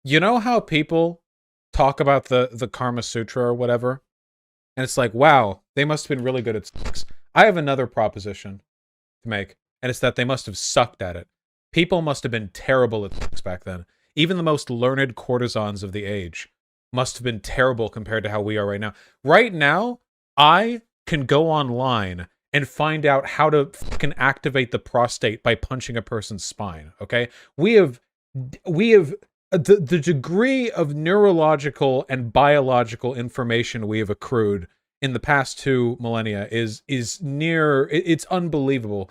You know how people talk about the Karma Sutra or whatever? And it's like, wow, they must have been really good at sex. I have another proposition to make, and it's that they must have sucked at it. People must have been terrible at sex back then. Even the most learned courtesans of the age must have been terrible compared to how we are right now. Right now, I can go online and find out how to fucking activate the prostate by punching a person's spine, okay? We have the degree of neurological and biological information we have accrued in the past 2 millennia is near, it's unbelievable.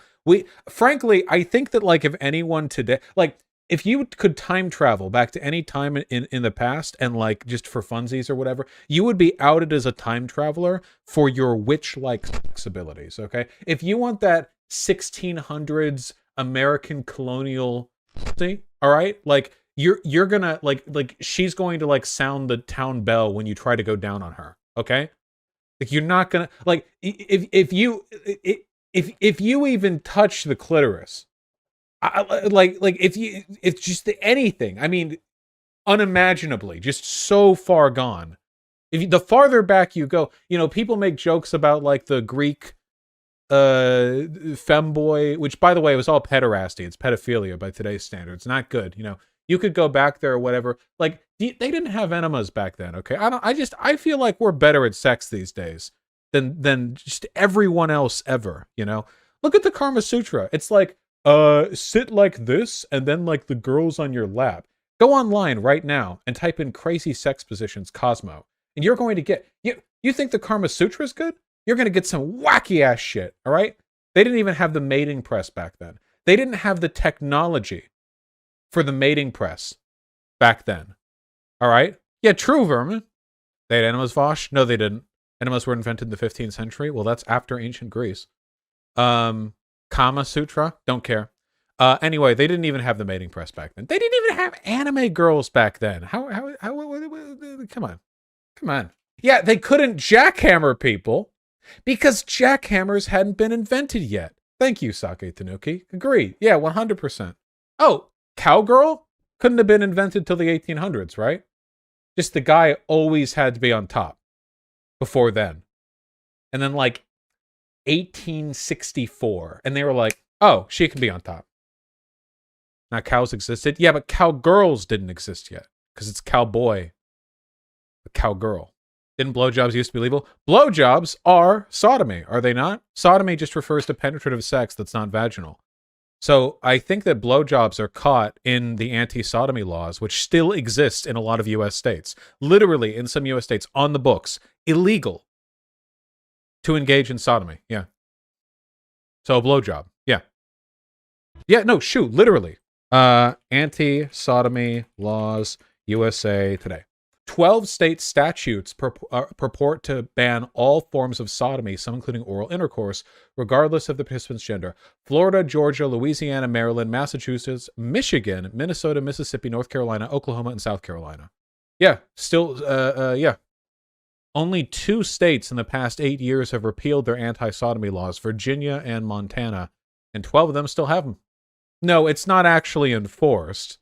Frankly, I think that, like, if anyone today, like, if you could time travel back to any time in the past and, like, just for funsies or whatever, you would be outed as a time traveler for your witch-like sex abilities, okay? If you want that 1600s American colonial, see, all right? Like, you're gonna, like she's going to, like, sound the town bell when you try to go down on her, okay? Like, you're not gonna, like, if you even touch the clitoris, like if just anything, I mean, unimaginably, just so far gone. The farther back you go, you know, people make jokes about, like, the Greek femboy, which, by the way, was all pederasty. It's pedophilia by today's standards. Not good, you know. You could go back there or whatever. Like, they didn't have enemas back then, okay? I feel like we're better at sex these days than just everyone else ever, you know? Look at the Karma Sutra. It's like, sit like this, and then, like, the girl's on your lap. Go online right now and type in crazy sex positions Cosmo, and you're going to get, you think the Karma Sutra is good? You're going to get some wacky ass shit, all right? They didn't even have the mating press back then. They didn't have the technology for the mating press back then. All right? Yeah, true, Vermin. They had enemas, Vaush? No, they didn't. Enemas were invented in the 15th century. Well, that's after ancient Greece. Kama Sutra? Don't care. Anyway, they didn't even have the mating press back then. They didn't even have anime girls back then. How come on. Come on. Yeah, they couldn't jackhammer people because jackhammers hadn't been invented yet. Thank you, Sake Tanuki. Agree. Yeah, 100%. Oh, cowgirl couldn't have been invented till the 1800s, right? Just the guy always had to be on top before then. And then, like, 1864, and they were like, oh, she can be on top. Now, cows existed. Yeah, but cowgirls didn't exist yet because it's cowboy, a cowgirl. Didn't blowjobs used to be legal? Blowjobs are sodomy, are they not? Sodomy just refers to penetrative sex that's not vaginal. So I think that blowjobs are caught in the anti-sodomy laws, which still exist in a lot of U.S. states. Literally, in some U.S. states, on the books, illegal to engage in sodomy. Yeah. So a blowjob. Yeah. Yeah, no, shoot, literally. Anti-sodomy laws, USA Today. 12 state statutes purport to ban all forms of sodomy, some including oral intercourse, regardless of the participant's gender. Florida, Georgia, Louisiana, Maryland, Massachusetts, Michigan, Minnesota, Mississippi, North Carolina, Oklahoma, and South Carolina. Yeah, still, yeah. Only 2 states in the past 8 years have repealed their anti-sodomy laws, Virginia and Montana, and 12 of them still have them. No, it's not actually enforced.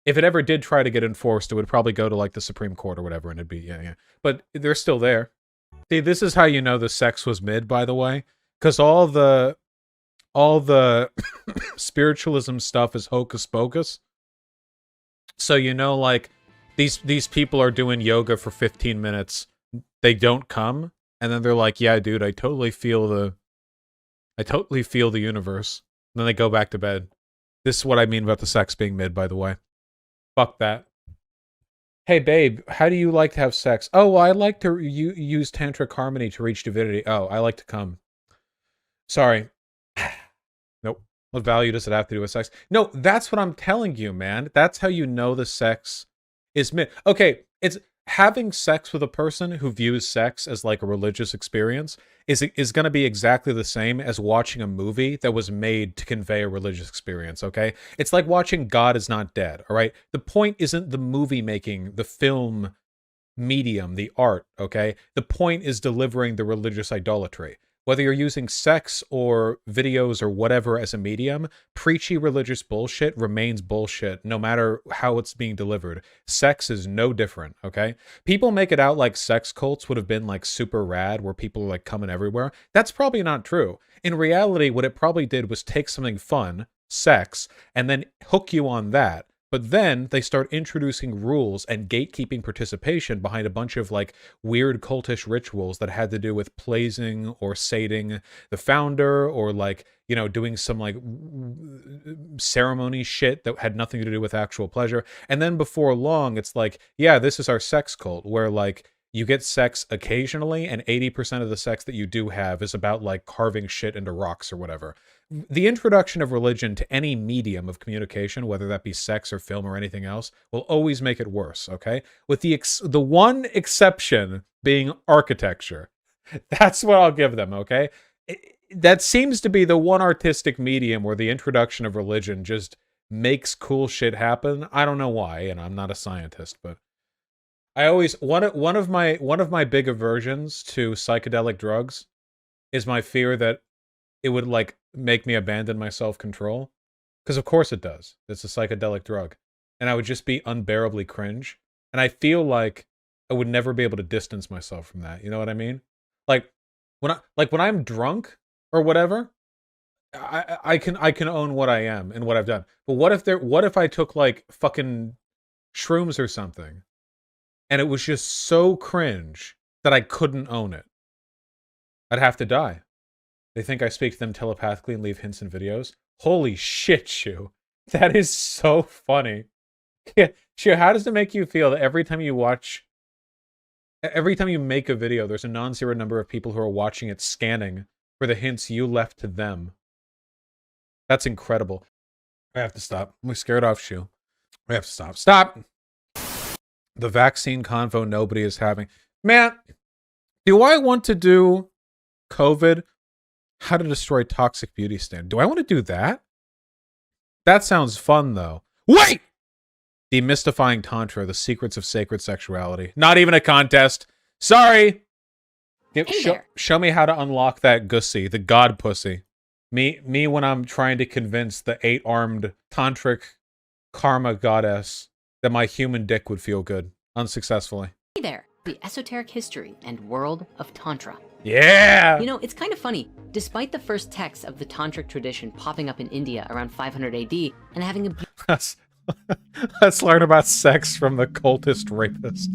If it ever did try to get enforced, it would probably go to, like, the Supreme Court or whatever, and it'd be, yeah. But they're still there. See, this is how you know the sex was mid, by the way. Because all the spiritualism stuff is hocus pocus. So, you know, like, these people are doing yoga for 15 minutes. They don't come. And then they're like, yeah, dude, I totally feel the universe. And then they go back to bed. This is what I mean about the sex being mid, by the way. Fuck that. Hey, babe, how do you like to have sex? Oh, well, I like to use tantric harmony to reach divinity. Oh, I like to come. Sorry. Nope. What value does it have to do with sex? No, that's what I'm telling you, man. That's how you know the sex is mid. Okay, it's having sex with a person who views sex as, like, a religious experience is going to be exactly the same as watching a movie that was made to convey a religious experience, okay? It's like watching God Is Not Dead, all right? The point isn't the movie making, the film medium, the art, okay? The point is delivering the religious idolatry. Whether you're using sex or videos or whatever as a medium, preachy religious bullshit remains bullshit no matter how it's being delivered. Sex is no different, okay? People make it out like sex cults would have been like super rad where people are like coming everywhere. That's probably not true. In reality, what it probably did was take something fun, sex, and then hook you on that. But then they start introducing rules and gatekeeping participation behind a bunch of like weird cultish rituals that had to do with pleasing or sating the founder, or like, you know, doing some like ceremony shit that had nothing to do with actual pleasure. And then before long, it's like, yeah, this is our sex cult, where like you get sex occasionally and 80% of the sex that you do have is about like carving shit into rocks or whatever. The introduction of religion to any medium of communication, whether that be sex or film or anything else, will always make it worse, okay? With the one exception being architecture. That's what I'll give them, okay? That seems to be the one artistic medium where the introduction of religion just makes cool shit happen. I don't know why, and I'm not a scientist, but I always one of my big aversions to psychedelic drugs is my fear that it would like make me abandon my self-control, because of course it does. It's a psychedelic drug, and I would just be unbearably cringe, and I feel like I would never be able to distance myself from that. You know what I mean? Like when I'm drunk or whatever, I can own what I am and what I've done. But what if I took like fucking shrooms or something, and it was just so cringe that I couldn't own it? I'd have to die. They think I speak to them telepathically and leave hints in videos. Holy shit, Shu. That is so funny. Yeah, Shu, how does it make you feel that every time you make a video, there's a non-zero number of people who are watching it scanning for the hints you left to them? That's incredible. I have to stop. I'm scared off, Shu. I have to stop. Stop! The vaccine convo nobody is having. Man, do I want to do COVID? How to destroy toxic beauty standard. Do I want to do that? That sounds fun, though. Wait! Demystifying Tantra, the secrets of sacred sexuality. Not even a contest. Sorry! Show me how to unlock that gussy, the god pussy. Me when I'm trying to convince the 8-armed tantric karma goddess that my human dick would feel good. Unsuccessfully. Hey there. The esoteric history and world of Tantra. Yeah! You know, it's kind of funny. Despite the first texts of the Tantric tradition popping up in India around 500 AD and having a... Let's learn about sex from the cultist rapist.